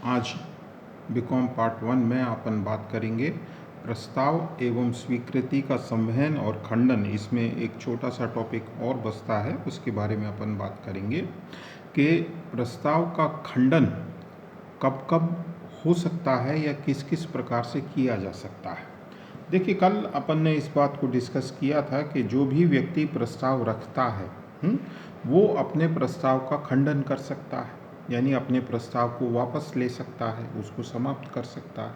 आज BCom part 1 में अपन बात करेंगे प्रस्ताव एवं स्वीकृति का संवहन और खंडन। इसमें एक छोटा सा टॉपिक और बचता है, उसके बारे में अपन बात करेंगे कि प्रस्ताव का खंडन कब कब हो सकता है या किस किस प्रकार से किया जा सकता है। देखिए, कल अपन ने इस बात को डिस्कस किया था कि जो भी व्यक्ति प्रस्ताव रखता है वो अपने प्रस्ताव का खंडन कर सकता है, यानी अपने प्रस्ताव को वापस ले सकता है, उसको समाप्त कर सकता है,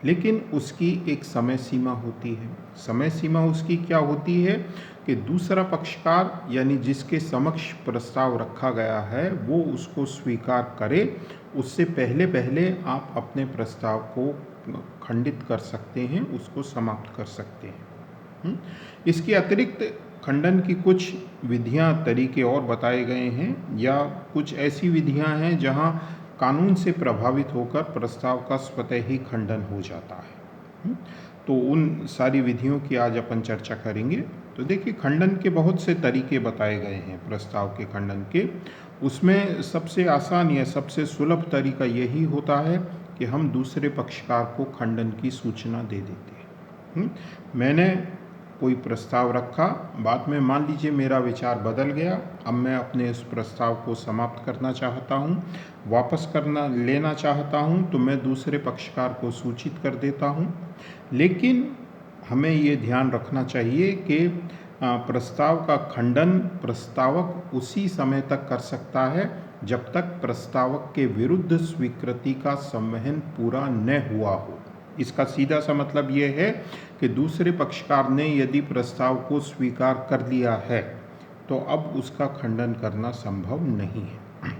लेकिन उसकी एक समय सीमा होती है। समय सीमा उसकी क्या होती है कि दूसरा पक्षकार यानी जिसके समक्ष प्रस्ताव रखा गया है वो उसको स्वीकार करे, उससे पहले पहले आप अपने प्रस्ताव को खंडित कर सकते हैं, उसको समाप्त कर सकते हैं। इसके अतिरिक्त खंडन की कुछ विधियां, तरीके और बताए गए हैं, या कुछ ऐसी विधियां हैं जहां कानून से प्रभावित होकर प्रस्ताव का स्वतः ही खंडन हो जाता है। तो उन सारी विधियों की आज अपन चर्चा करेंगे। तो देखिए, खंडन के बहुत से तरीके बताए गए हैं प्रस्ताव के खंडन के। उसमें सबसे आसान या सबसे सुलभ तरीका यही होता है कि हम दूसरे पक्षकार को खंडन की सूचना दे देते हैं। मैंने कोई प्रस्ताव रखा, बाद में मान लीजिए मेरा विचार बदल गया, अब मैं अपने इस प्रस्ताव को समाप्त करना चाहता हूँ, वापस लेना चाहता हूँ, तो मैं दूसरे पक्षकार को सूचित कर देता हूँ। लेकिन हमें ये ध्यान रखना चाहिए कि प्रस्ताव का खंडन प्रस्तावक उसी समय तक कर सकता है जब तक प्रस्तावक के विरुद्ध स्वीकृति का संवहन पूरा न हुआ हो। इसका सीधा सा मतलब ये है कि दूसरे पक्षकार ने यदि प्रस्ताव को स्वीकार कर लिया है तो अब उसका खंडन करना संभव नहीं है।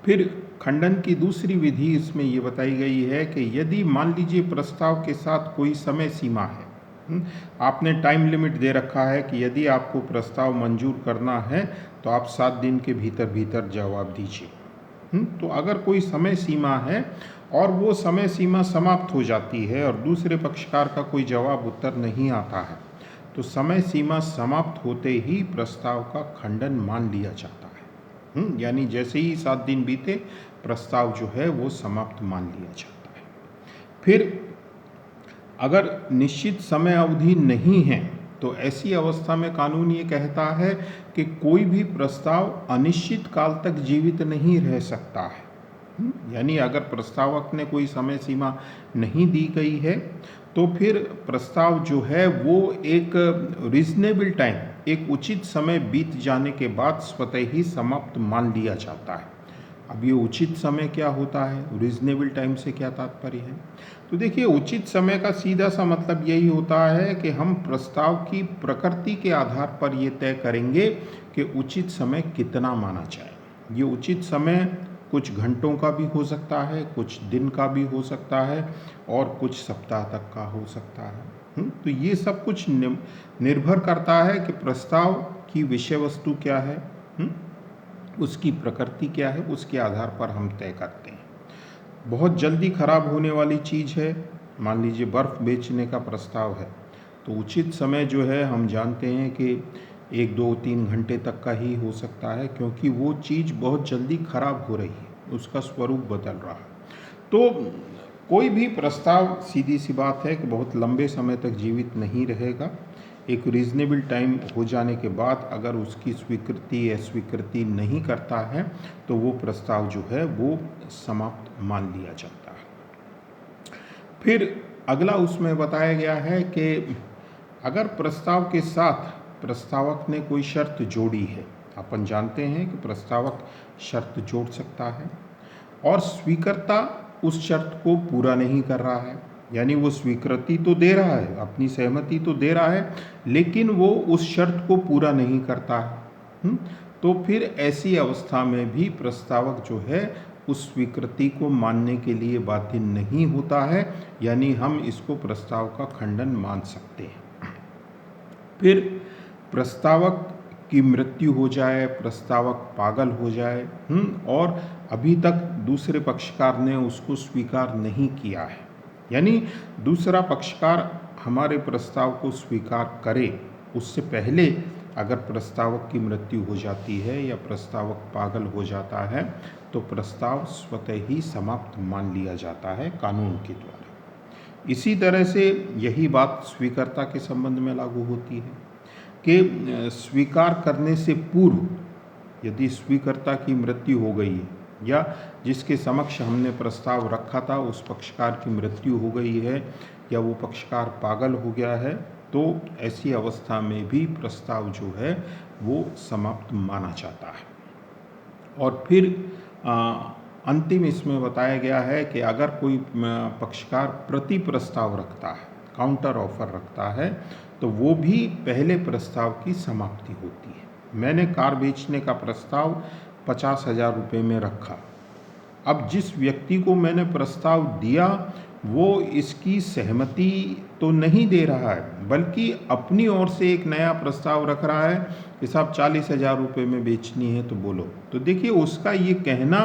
फिर खंडन की दूसरी विधि इसमें ये बताई गई है कि यदि मान लीजिए प्रस्ताव के साथ कोई समय सीमा है, आपने टाइम लिमिट दे रखा है कि यदि आपको प्रस्ताव मंजूर करना है तो आप 7 दिन के भीतर भीतर जवाब दीजिए। तो अगर कोई समय सीमा है और वो समय सीमा समाप्त हो जाती है और दूसरे पक्षकार का कोई जवाब उत्तर नहीं आता है, तो समय सीमा समाप्त होते ही प्रस्ताव का खंडन मान लिया जाता है। यानी जैसे ही 7 दिन बीते, प्रस्ताव जो है वो समाप्त मान लिया जाता है। फिर अगर निश्चित समय अवधि नहीं है तो ऐसी अवस्था में कानून ये कहता है कि कोई भी प्रस्ताव अनिश्चित काल तक जीवित नहीं रह सकता है। यानी अगर प्रस्तावक ने कोई समय सीमा नहीं दी गई है तो फिर प्रस्ताव जो है वो एक रीजनेबल टाइम, एक उचित समय बीत जाने के बाद स्वतः ही समाप्त मान लिया जाता है। अब ये उचित समय क्या होता है, रीजनेबल टाइम से क्या तात्पर्य है? तो देखिए, उचित समय का सीधा सा मतलब यही होता है कि हम प्रस्ताव की प्रकृति के आधार पर ये तय करेंगे कि उचित समय कितना माना जाए। ये उचित समय कुछ घंटों का भी हो सकता है, कुछ दिन का भी हो सकता है और कुछ सप्ताह तक का हो सकता है। तो ये सब कुछ निर्भर करता है कि प्रस्ताव की विषय वस्तु क्या है, उसकी प्रकृति क्या है, उसके आधार पर हम तय करते हैं। बहुत जल्दी खराब होने वाली चीज़ है, मान लीजिए बर्फ़ बेचने का प्रस्ताव है, तो उचित समय जो है हम जानते हैं कि 1, 2, 3 घंटे तक का ही हो सकता है, क्योंकि वो चीज़ बहुत जल्दी खराब हो रही है, उसका स्वरूप बदल रहा है। तो कोई भी प्रस्ताव, सीधी सी बात है कि बहुत लंबे समय तक जीवित नहीं रहेगा। एक रीजनेबल टाइम हो जाने के बाद अगर उसकी स्वीकृति या स्वीकृति नहीं करता है तो वो प्रस्ताव जो है वो समाप्त मान लिया जाता है। फिर अगला उसमें बताया गया है कि अगर प्रस्ताव के साथ प्रस्तावक ने कोई शर्त जोड़ी है, अपन जानते हैं कि प्रस्तावक शर्त जोड़ सकता है और स्वीकर्ता उस शर्त को पूरा नहीं कर रहा है, यानी वो स्वीकृति तो दे रहा है, अपनी सहमति तो दे रहा है, लेकिन वो उस शर्त को पूरा नहीं करता है, तो फिर ऐसी अवस्था में भी प्रस्तावक जो है उस स्वीकृति को मानने के लिए बाध्य नहीं होता है, यानी हम इसको प्रस्ताव का खंडन मान सकते हैं। फिर प्रस्तावक की मृत्यु हो जाए, प्रस्तावक पागल हो जाए और अभी तक दूसरे पक्षकार ने उसको स्वीकार नहीं किया है, यानी दूसरा पक्षकार हमारे प्रस्ताव को स्वीकार करे उससे पहले अगर प्रस्तावक की मृत्यु हो जाती है या प्रस्तावक पागल हो जाता है तो प्रस्ताव स्वतः ही समाप्त मान लिया जाता है कानून के द्वारा। इसी तरह से यही बात स्वीकर्ता के संबंध में लागू होती है कि स्वीकार करने से पूर्व यदि स्वीकर्ता की मृत्यु हो गई है या जिसके समक्ष हमने प्रस्ताव रखा था उस पक्षकार की मृत्यु हो गई है या वो पक्षकार पागल हो गया है, तो ऐसी अवस्था में भी प्रस्ताव जो है वो समाप्त माना जाता है। और फिर अंतिम इसमें बताया गया है कि अगर कोई पक्षकार प्रति प्रस्ताव रखता है, काउंटर ऑफर रखता है, तो वो भी पहले प्रस्ताव की समाप्ति होती है। मैंने कार बेचने का प्रस्ताव 50,000 रुपये में रखा। अब जिस व्यक्ति को मैंने प्रस्ताव दिया वो इसकी सहमति तो नहीं दे रहा है, बल्कि अपनी ओर से एक नया प्रस्ताव रख रहा है कि साहब 40,000 रुपये में बेचनी है तो बोलो। तो देखिए उसका ये कहना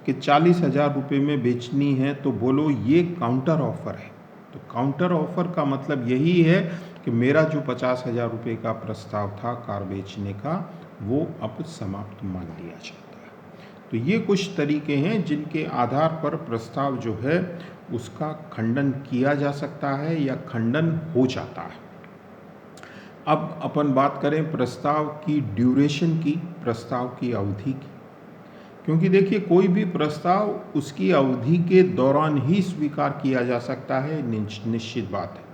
कि 40,000 रुपये में बेचनी है तो बोलो, ये काउंटर ऑफर है। तो काउंटर ऑफर का मतलब यही है कि मेरा जो 50,000 रुपये का प्रस्ताव था कार बेचने का वो अब समाप्त मान लिया जाता है। तो ये कुछ तरीके हैं जिनके आधार पर प्रस्ताव जो है उसका खंडन किया जा सकता है या खंडन हो जाता है। अब अपन बात करें प्रस्ताव की ड्यूरेशन की, प्रस्ताव की अवधि की, क्योंकि देखिए कोई भी प्रस्ताव उसकी अवधि के दौरान ही स्वीकार किया जा सकता है, निश्चित बात है।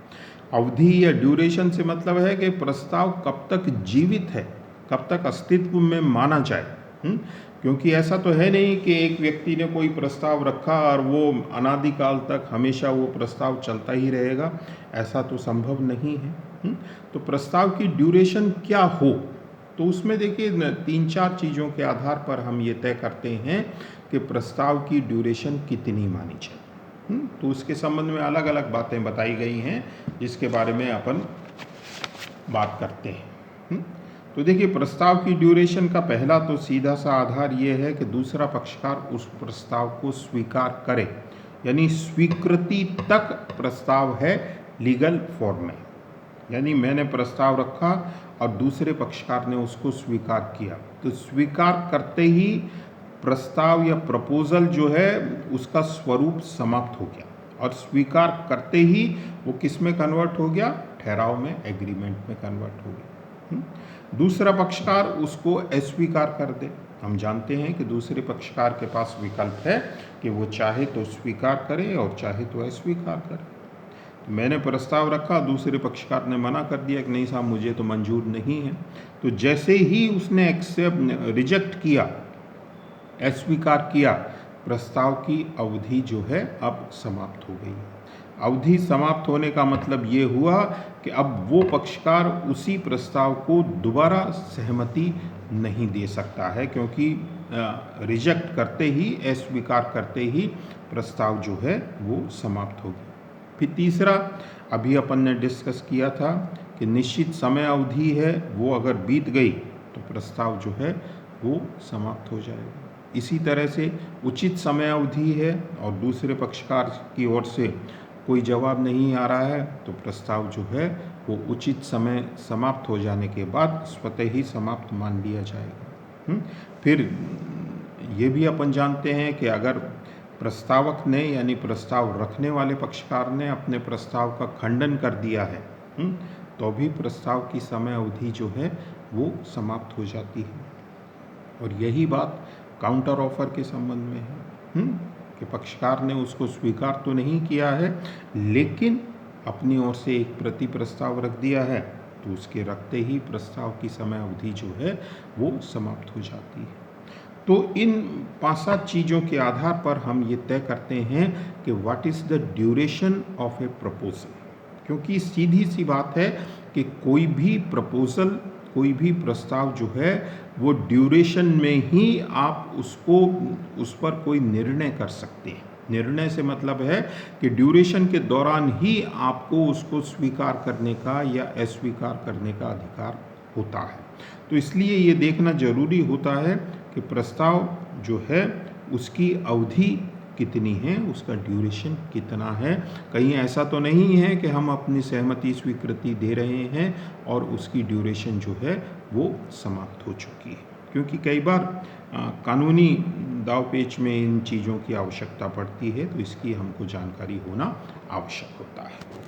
अवधि या ड्यूरेशन से मतलब है कि प्रस्ताव कब तक जीवित है, कब तक अस्तित्व में माना जाए। क्योंकि ऐसा तो है नहीं कि एक व्यक्ति ने कोई प्रस्ताव रखा और वो अनादिकाल तक हमेशा वो प्रस्ताव चलता ही रहेगा, ऐसा तो संभव नहीं है। तो प्रस्ताव की ड्यूरेशन क्या हो, तो उसमें देखिए 3-4 चीज़ों के आधार पर हम ये तय करते हैं कि प्रस्ताव की ड्यूरेशन कितनी मानी जाए। तो उसके संबंध में अलग अलग बातें बताई गई हैं जिसके बारे में अपन बात करते हैं। तो देखिए प्रस्ताव की ड्यूरेशन का पहला तो सीधा सा आधार ये है कि दूसरा पक्षकार उस प्रस्ताव को स्वीकार करे, यानी स्वीकृति तक प्रस्ताव है लीगल फॉर्म में। यानी मैंने प्रस्ताव रखा और दूसरे पक्षकार ने उसको स्वीकार किया, तो स्वीकार करते ही प्रस्ताव या प्रपोजल जो है उसका स्वरूप समाप्त हो गया, और स्वीकार करते ही वो किस में कन्वर्ट हो गया, ठहराव में, एग्रीमेंट में कन्वर्ट हो गया। दूसरा पक्षकार उसको अस्वीकार कर दे। हम जानते हैं कि दूसरे पक्षकार के पास विकल्प है कि वो चाहे तो स्वीकार करे और चाहे तो अस्वीकार करे। तो मैंने प्रस्ताव रखा, दूसरे पक्षकार ने मना कर दिया कि नहीं साहब मुझे तो मंजूर नहीं है। तो जैसे ही उसने रिजेक्ट किया, अस्वीकार किया, प्रस्ताव की अवधि जो है अब समाप्त हो गई। अवधि समाप्त होने का मतलब ये हुआ कि अब वो पक्षकार उसी प्रस्ताव को दोबारा सहमति नहीं दे सकता है, क्योंकि रिजेक्ट करते ही, अस्वीकार करते ही प्रस्ताव जो है वो समाप्त हो गया। फिर तीसरा, अभी अपन ने डिस्कस किया था कि निश्चित समय अवधि है, वो अगर बीत गई तो प्रस्ताव जो है वो समाप्त हो जाएगा। इसी तरह से उचित समय अवधि है और दूसरे पक्षकार की ओर से कोई जवाब नहीं आ रहा है, तो प्रस्ताव जो है वो उचित समय समाप्त हो जाने के बाद स्वतः ही समाप्त मान लिया जाएगा। फिर ये भी अपन जानते हैं कि अगर प्रस्तावक ने यानी प्रस्ताव रखने वाले पक्षकार ने अपने प्रस्ताव का खंडन कर दिया है, तो भी प्रस्ताव की समय अवधि जो है वो समाप्त हो जाती है। और यही बात काउंटर ऑफर के संबंध में है कि पक्षकार ने उसको स्वीकार तो नहीं किया है, लेकिन अपनी ओर से एक प्रति प्रस्ताव रख दिया है, तो उसके रखते ही प्रस्ताव की समय अवधि जो है वो समाप्त हो जाती है। तो इन 5-7 चीज़ों के आधार पर हम ये तय करते हैं कि what is the duration of A proposal. क्योंकि सीधी सी बात है कि कोई भी प्रपोजल, कोई भी प्रस्ताव जो है वो ड्यूरेशन में ही आप उस पर कोई निर्णय कर सकते हैं। निर्णय से मतलब है कि ड्यूरेशन के दौरान ही आपको उसको स्वीकार करने का या अस्वीकार करने का अधिकार होता है। तो इसलिए ये देखना जरूरी होता है कि प्रस्ताव जो है उसकी अवधि कितनी है, उसका ड्यूरेशन कितना है। कहीं ऐसा तो नहीं है कि हम अपनी सहमति स्वीकृति दे रहे हैं और उसकी ड्यूरेशन जो है वो समाप्त हो चुकी है। क्योंकि कई बार कानूनी दांव-पेच में इन चीज़ों की आवश्यकता पड़ती है, तो इसकी हमको जानकारी होना आवश्यक होता है।